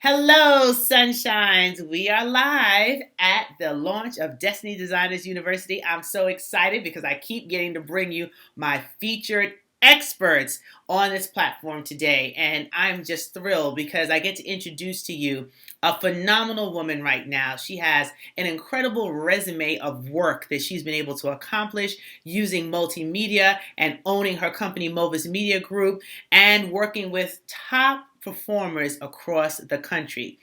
Hello, sunshines. We are live at the launch of Destiny Designers University. I'm so excited because I keep getting to bring you my featured experts on this platform today. And I'm just thrilled because I get to introduce to you a phenomenal woman right now. She has an incredible resume of work that she's been able to accomplish using multimedia and owning her company, Mobius Media Group, and working with top performers across the country.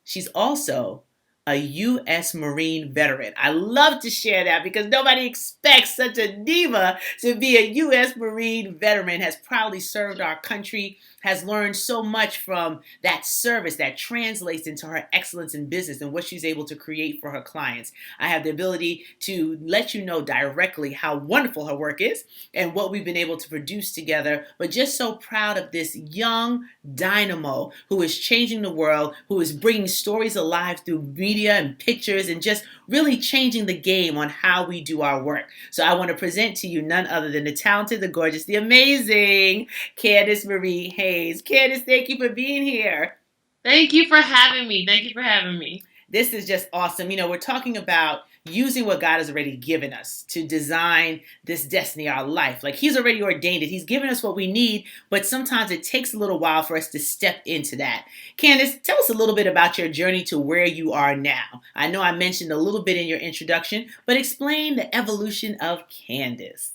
She's also a U.S. Marine veteran. I love to share that because nobody expects such a diva to be a U.S. Marine veteran, has proudly served our country, has learned so much from that service that translates into her excellence in business and what she's able to create for her clients. I have the ability to let you know directly how wonderful her work is and what we've been able to produce together, but just so proud of this young dynamo who is changing the world, who is bringing stories alive through media and pictures and just really changing the game on how we do our work. So I want to present to you none other than the talented, the gorgeous, the amazing Candyce Marie Hayes. Candyce, thank you for being here. Thank you for having me. Thank you for having me. This is just awesome. We're talking about using what God has already given us to design this destiny, our life. Like He's already ordained it. He's given us what we need, but sometimes it takes a little while for us to step into that. Candyce, tell us a little bit about your journey to where you are now. I know I mentioned a little bit in your introduction, but explain the evolution of Candyce.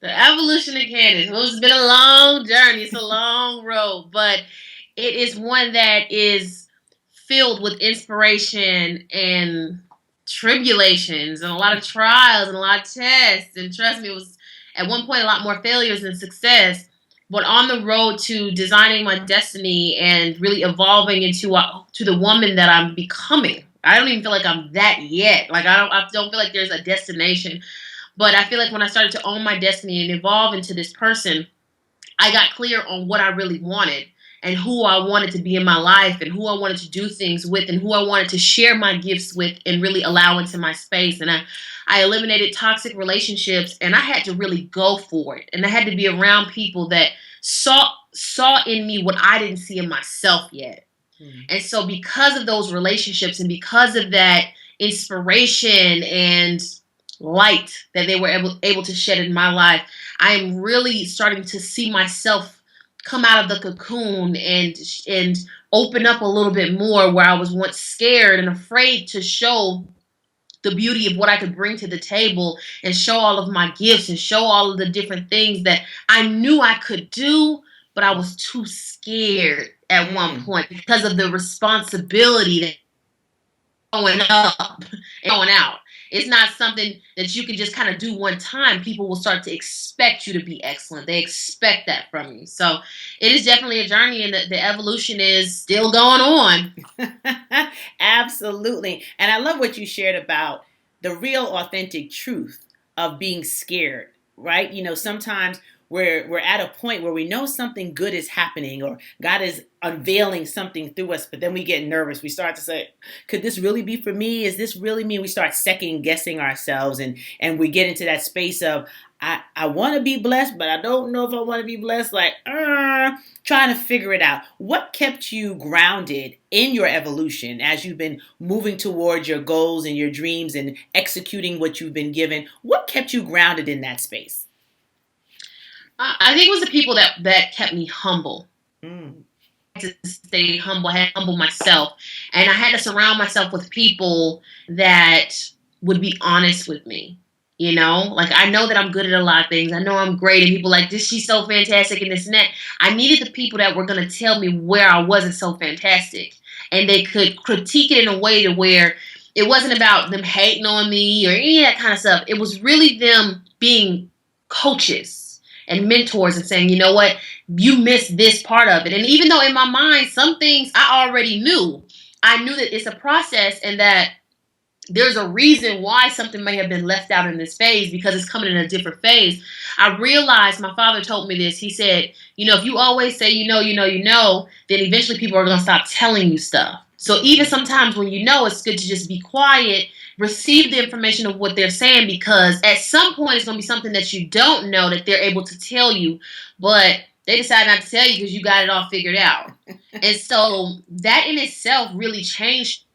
The evolution of Candyce. Well, it's been a long journey. It's a long road, but it is one that is filled with inspiration and tribulations and a lot of trials and a lot of tests. And trust me, it was at one point a lot more failures than success. But on the road to designing my destiny and really evolving into to the woman that I'm becoming. I don't even feel like I'm that yet. Like I don't feel like there's a destination. But I feel like when I started to own my destiny and evolve into this person, I got clear on what I really wanted and who I wanted to be in my life and who I wanted to do things with and who I wanted to share my gifts with and really allow into my space. And I eliminated toxic relationships and I had to really go for it. And I had to be around people that saw in me what I didn't see in myself yet. And so because of those relationships and because of that inspiration and light that they were able to shed in my life, I am really starting to see myself come out of the cocoon and open up a little bit more where I was once scared and afraid to show the beauty of what I could bring to the table and show all of my gifts and show all of the different things that I knew I could do, but I was too scared at one point because of the responsibility that going up and going out. It's not something that you can just kind of do one time. People will start to expect you to be excellent. They expect that from you. So it is definitely a journey, and the evolution is still going on. Absolutely. And I love what you shared about the real authentic truth of being scared, right? Sometimes we're at a point where we know something good is happening or God is unveiling something through us, but then we get nervous. We start to say, could this really be for me? Is this really me? We start second guessing ourselves and we get into that space of, I want to be blessed, but I don't know if I want to be blessed. Like, trying to figure it out. What kept you grounded in your evolution as you've been moving towards your goals and your dreams and executing what you've been given? What kept you grounded in that space? I think it was the people that kept me humble. To stay humble, I had to humble myself. And I had to surround myself with people that would be honest with me. Like I know that I'm good at a lot of things. I know I'm great. And people like, she's so fantastic and this and that. I needed the people that were going to tell me where I wasn't so fantastic. And they could critique it in a way to where it wasn't about them hating on me or any of that kind of stuff. It was really them being coaches and mentors and saying, you know what, you missed this part of it. And even though in my mind, some things I already knew, I knew that it's a process and that there's a reason why something may have been left out in this phase because it's coming in a different phase. I realized, my father told me this. He said, if you always say, then eventually people are going to stop telling you stuff. So even sometimes when it's good to just be quiet, receive the information of what they're saying, because at some point it's going to be something that you don't know that they're able to tell you. But they decide not to tell you because you got it all figured out. And so that in itself really changed.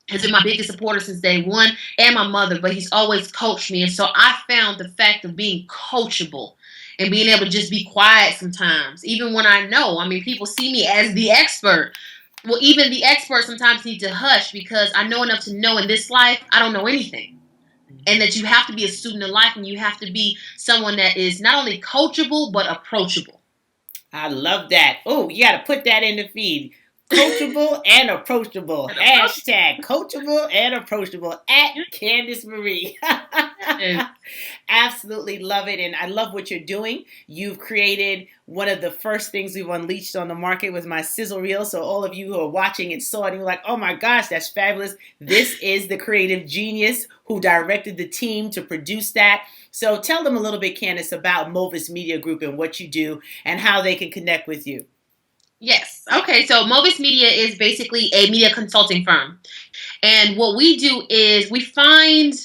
Has been my biggest supporter since day one, and my mother, but he's always coached me. And so I found the fact of being coachable and being able to just be quiet sometimes, even when I know. I mean, people see me as the expert. Well, even the experts sometimes need to hush because I know enough to know in this life I don't know anything. And that you have to be a student of life, and you have to be someone that is not only coachable but approachable. I love that. Oh, you got to put that in the feed. Coachable and approachable. Hashtag coachable and approachable at Candice Marie. Absolutely love it. And I love what you're doing. You've created one of the first things we've unleashed on the market with my sizzle reel. So all of you who are watching it saw it and you're like, oh my gosh, that's fabulous. This is the creative genius who directed the team to produce that. So tell them a little bit, Candice, about Mobius Media Group and what you do and how they can connect with you. Yes. Okay. So Mobius Media is basically a media consulting firm. And what we do is we find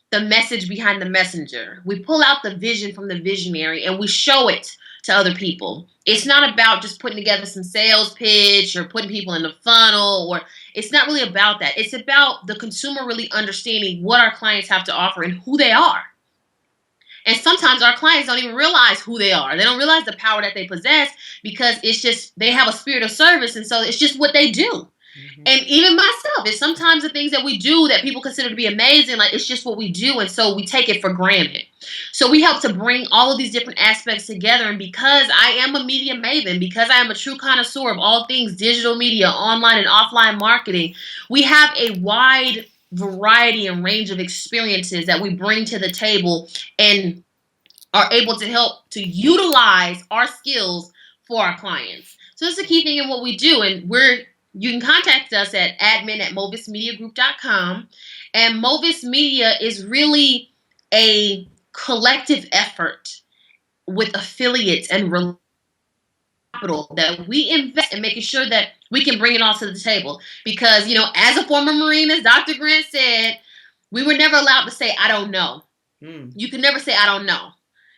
the message behind the messenger. We pull out the vision from the visionary and we show it to other people. It's not about just putting together some sales pitch or putting people in the funnel, or it's not really about that. It's about the consumer really understanding what our clients have to offer and who they are. And sometimes our clients don't even realize who they are. They don't realize the power that they possess because it's just they have a spirit of service. And so it's just what they do. Mm-hmm. And even myself, it's sometimes the things that we do that people consider to be amazing. Like it's just what we do. And so we take it for granted. So we help to bring all of these different aspects together. And because I am a media maven, because I am a true connoisseur of all things digital media, online and offline marketing, we have a wide variety and range of experiences that we bring to the table and are able to help to utilize our skills for our clients. So that's the key thing in what we do. And you can contact us at admin@mobiusmediagroup.com. And Mobius Media is really a collective effort with affiliates and capital that we invest in making sure that we can bring it all to the table. Because, as a former Marine, as Dr. Grant said, we were never allowed to say, I don't know. You can never say, I don't know.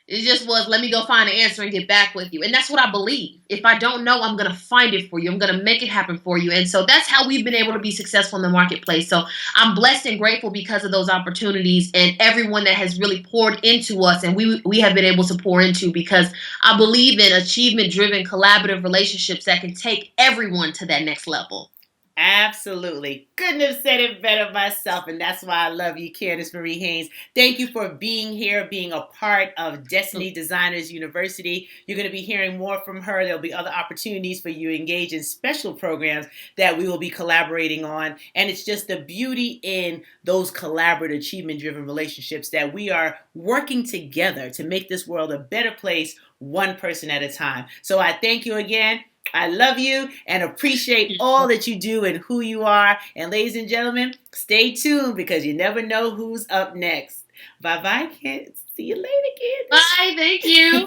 It just was, let me go find an answer and get back with you. And that's what I believe. If I don't know, I'm going to find it for you. I'm going to make it happen for you. And so that's how we've been able to be successful in the marketplace. So I'm blessed and grateful because of those opportunities and everyone that has really poured into us and we have been able to pour into, because I believe in achievement-driven collaborative relationships that can take everyone to that next level. Absolutely. Couldn't have said it better myself, and that's why I love you, Candice Marie Haynes. Thank you for being here, being a part of Destiny Designers University. You're going to be hearing more from her. There'll be other opportunities for you to engage in special programs that we will be collaborating on, and it's just the beauty in those collaborative, achievement-driven relationships that we are working together to make this world a better place, one person at a time. So I thank you again. I love you and appreciate all that you do and who you are. And ladies and gentlemen, stay tuned because you never know who's up next. Bye-bye, kids. See you later, kids. Bye. Thank you.